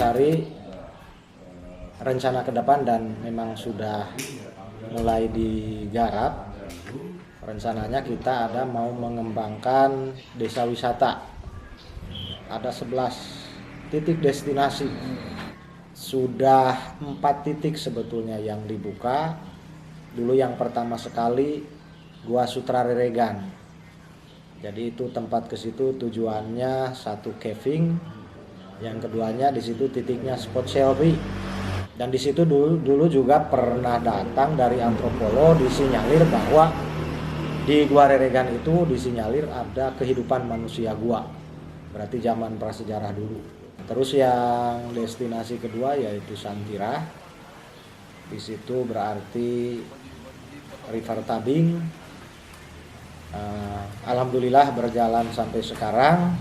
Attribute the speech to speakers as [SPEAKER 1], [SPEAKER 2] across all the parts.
[SPEAKER 1] Selasari rencana ke depan dan memang sudah mulai digarap. Rencananya kita ada mau mengembangkan desa wisata. Ada 11 titik destinasi. Sudah 4 titik sebetulnya yang dibuka. Dulu yang pertama sekali Gua Sutra Reregan. Jadi itu tempat ke situ tujuannya satu caving, yang keduanya di situ titiknya spot selfie. Dan di situ dulu juga pernah datang dari antropolog disinyalir bahwa di Gua Reregan itu disinyalir ada kehidupan manusia gua. Berarti zaman prasejarah dulu. Terus yang destinasi kedua yaitu Santira. Di situ berarti River Tabing. Alhamdulillah berjalan sampai sekarang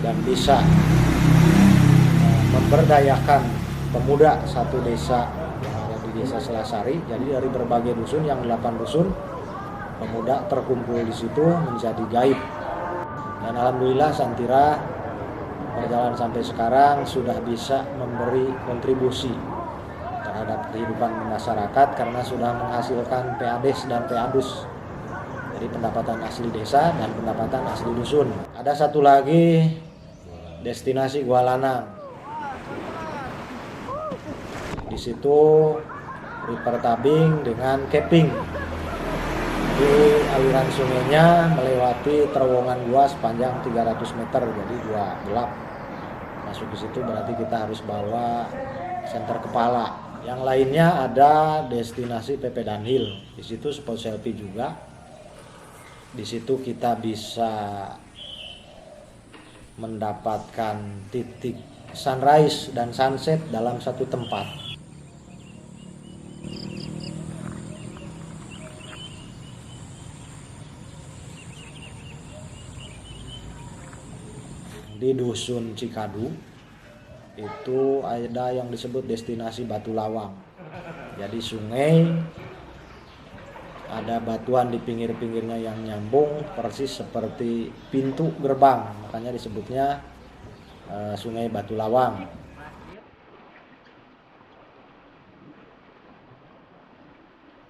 [SPEAKER 1] dan bisa memberdayakan pemuda satu desa yang ada di Desa Selasari. Jadi dari berbagai dusun, yang 8 dusun, pemuda terkumpul di situ menjadi gaib. Dan alhamdulillah Santira berjalan sampai sekarang sudah bisa memberi kontribusi terhadap kehidupan masyarakat karena sudah menghasilkan PADES dan PADUS. Jadi pendapatan asli desa dan pendapatan asli dusun. Ada satu lagi destinasi Gua Lanang. Di situ River Tabing dengan camping. Di aliran sungainya melewati terowongan gua sepanjang 300 meter, jadi gua gelap. Masuk ke situ berarti kita harus bawa senter kepala. Yang lainnya ada destinasi Pepe Dunhill. Di situ spot selfie juga. Di situ kita bisa mendapatkan titik sunrise dan sunset dalam satu tempat. Di Dusun Cikadu itu ada yang disebut destinasi Batu Lawang. Jadi sungai, ada batuan di pinggir-pinggirnya yang nyambung persis seperti pintu gerbang, makanya disebutnya Sungai Batu Lawang.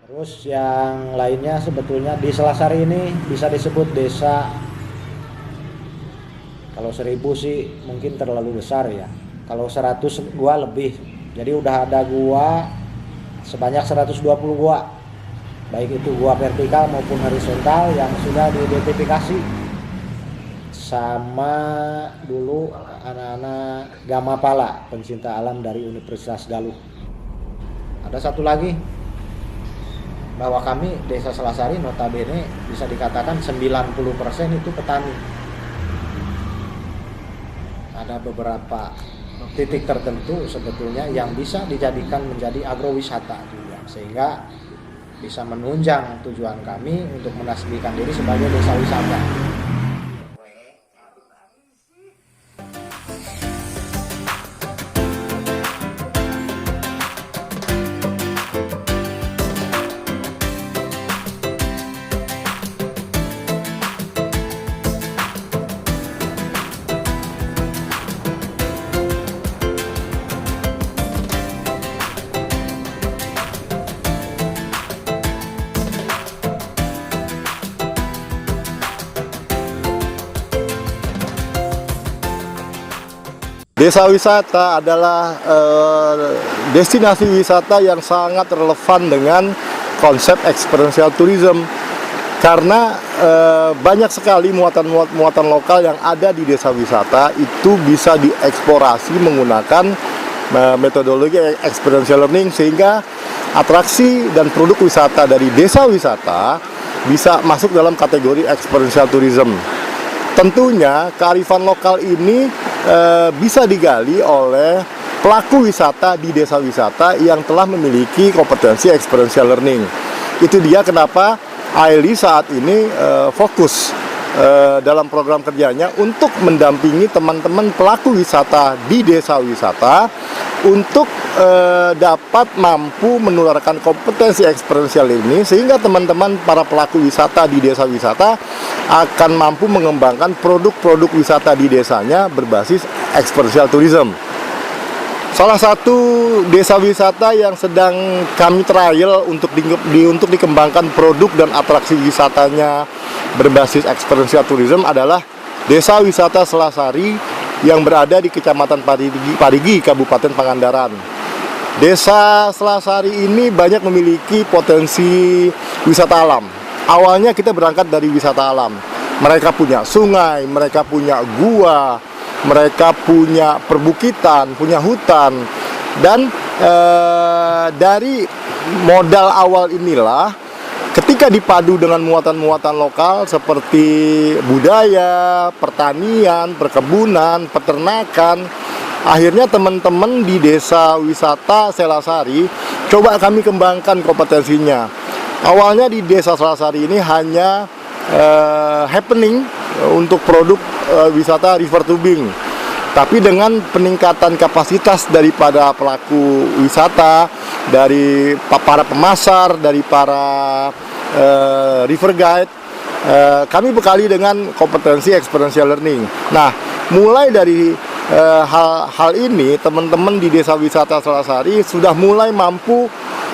[SPEAKER 1] Terus yang lainnya sebetulnya di Selasari ini bisa disebut desa. Kalau 1000 sih mungkin terlalu besar ya. Kalau 100 gua lebih. Jadi udah ada gua sebanyak 120 gua. Baik itu gua vertikal maupun horizontal yang sudah diidentifikasi sama dulu anak-anak Gamapala, pencinta alam dari Universitas Galuh. Ada satu lagi, bahwa kami Desa Selasari notabene bisa dikatakan 90% itu petani. Ada beberapa titik tertentu sebetulnya yang bisa dijadikan menjadi agrowisata juga, sehingga bisa menunjang tujuan kami untuk menasbihkan diri sebagai desa wisata.
[SPEAKER 2] Desa wisata adalah destinasi wisata yang sangat relevan dengan konsep experiential tourism karena banyak sekali muatan lokal yang ada di desa wisata itu bisa dieksplorasi menggunakan metodologi experiential learning, sehingga atraksi dan produk wisata dari desa wisata bisa masuk dalam kategori experiential tourism. Tentunya kearifan lokal ini bisa digali oleh pelaku wisata di desa wisata yang telah memiliki kompetensi experiential learning. Itu dia kenapa AELI saat ini fokus dalam program kerjanya untuk mendampingi teman-teman pelaku wisata di desa wisata untuk dapat mampu menularkan kompetensi experiential ini, sehingga teman-teman para pelaku wisata di desa wisata akan mampu mengembangkan produk-produk wisata di desanya berbasis experiential tourism. Salah satu desa wisata yang sedang kami trial untuk dikembangkan produk dan atraksi wisatanya berbasis experiential tourism adalah Desa Wisata Selasari yang berada di Kecamatan Parigi, Kabupaten Pangandaran. Desa Selasari ini banyak memiliki potensi wisata alam. Awalnya kita berangkat dari wisata alam. Mereka punya sungai, mereka punya gua, mereka punya perbukitan, punya hutan, dan dari modal awal inilah ketika dipadu dengan muatan-muatan lokal seperti budaya, pertanian, perkebunan, peternakan, akhirnya teman-teman di Desa Wisata Selasari coba kami kembangkan kompetensinya. Awalnya di Desa Selasari ini hanya happening untuk produk wisata river tubing, tapi dengan peningkatan kapasitas daripada pelaku wisata, dari para pemasar, dari para river guide, kami bekali dengan kompetensi experiential learning. Nah, mulai dari hal ini, teman-teman di Desa Wisata Selasari sudah mulai mampu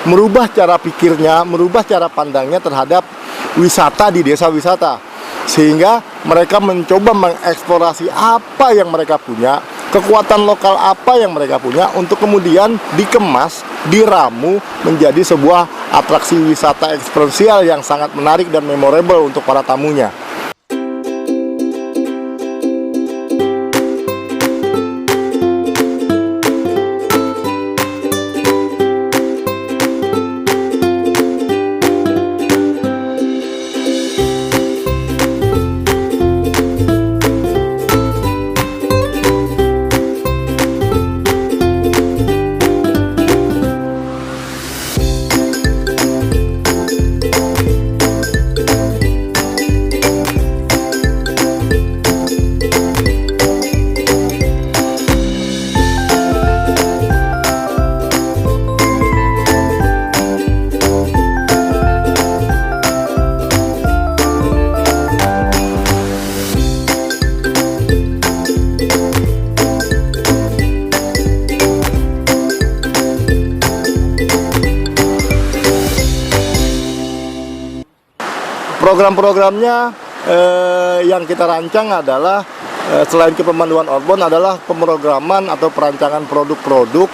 [SPEAKER 2] merubah cara pikirnya, merubah cara pandangnya terhadap wisata di desa wisata, sehingga mereka mencoba mengeksplorasi apa yang mereka punya, kekuatan lokal apa yang mereka punya, untuk kemudian dikemas, diramu menjadi sebuah atraksi wisata eksperiensial yang sangat menarik dan memorable untuk para tamunya. Program-programnya yang kita rancang adalah selain kepemanduan outbound adalah pemrograman atau perancangan produk-produk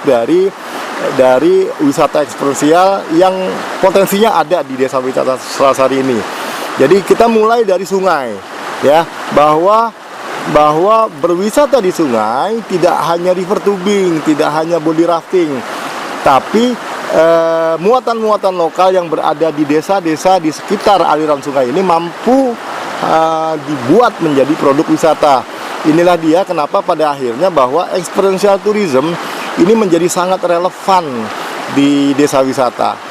[SPEAKER 2] dari wisata eksperiensial yang potensinya ada di Desa Wisata Selasari ini. Jadi kita mulai dari sungai, ya, bahwa berwisata di sungai tidak hanya river tubing, tidak hanya body rafting, tapi muatan-muatan lokal yang berada di desa-desa di sekitar aliran sungai ini mampu dibuat menjadi produk wisata. Inilah dia kenapa pada akhirnya bahwa experiential tourism ini menjadi sangat relevan di desa wisata.